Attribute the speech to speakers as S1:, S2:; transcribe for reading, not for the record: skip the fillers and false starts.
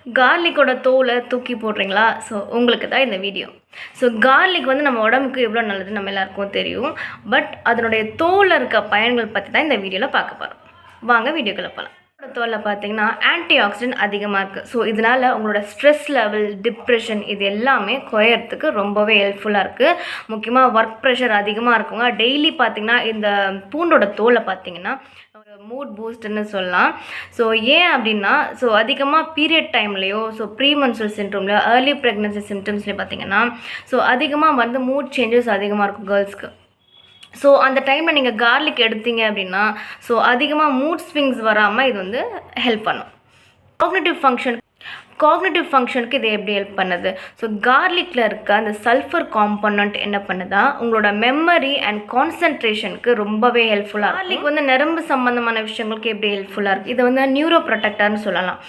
S1: கார்லிக்கோட தோலை தூக்கி போடுறீங்களா? ஸோ உங்களுக்கு தான் இந்த வீடியோ. ஸோ கார்லிக் வந்து நம்ம உடம்புக்கு எவ்வளோ நல்லது நம்ம எல்லாருக்கும் தெரியும். பட் அதனுடைய தோலில் இருக்க பயன்கள் பற்றி தான் இந்த வீடியோவில் பார்க்க போகிறோம். வாங்க வீடியோக்குள்ளே போகலாம். தோலில் பார்த்தீங்கன்னா ஆன்டி ஆக்சிடென்ட் அதிகமாக இருக்குது. ஸோ இதனால் உங்களோட ஸ்ட்ரெஸ் லெவல், டிப்ரெஷன் இது எல்லாமே குறையறதுக்கு ரொம்பவே ஹெல்ப்ஃபுல்லாக இருக்குது. முக்கியமாக ஒர்க் ப்ரெஷர் அதிகமாக இருக்குங்க. டெய்லி பார்த்திங்கன்னா இந்த பூண்டோட தோலை பார்த்திங்கன்னா ஒரு மூட் பூஸ்ட்னு சொல்லலாம். ஸோ ஏன் அப்படின்னா அதிகமாக பீரியட் டைம்லேயோ ப்ரீமென்ஸ்ட்ரல் சிண்ட்ரோம்லையோ ஏர்லி ப்ரெக்னன்சி சிம்டம்ஸ்லேயும் பார்த்திங்கன்னா அதிகமாக வந்து மூட் சேஞ்சஸ் அதிகமாக இருக்கும் கேர்ள்ஸ்க்கு. ஸோ அந்த டைமில் நீங்கள் கார்லிக் எடுத்தீங்க அப்படின்னா அதிகமாக மூட் ஸ்விங்ஸ் வராமல் இது வந்து ஹெல்ப் பண்ணும். காக்னிட்டிவ் ஃபங்க்ஷனுக்கு இது எப்படி ஹெல்ப் பண்ணுது? கார்லிக்கில் இருக்க அந்த சல்ஃபர் காம்பனண்ட் என்ன பண்ணுதா, உங்களோட மெமரி அண்ட் கான்சன்ட்ரேஷனுக்கு ரொம்பவே ஹெல்ப்ஃபுல்லாக. கார்லிக் வந்து நரம்பு சம்பந்தமான விஷயங்களுக்கு எப்படி ஹெல்ப்ஃபுல்லாக இருக்குது? இது வந்து நியூரோ ப்ரொடெக்டர்னு சொல்லலாம்.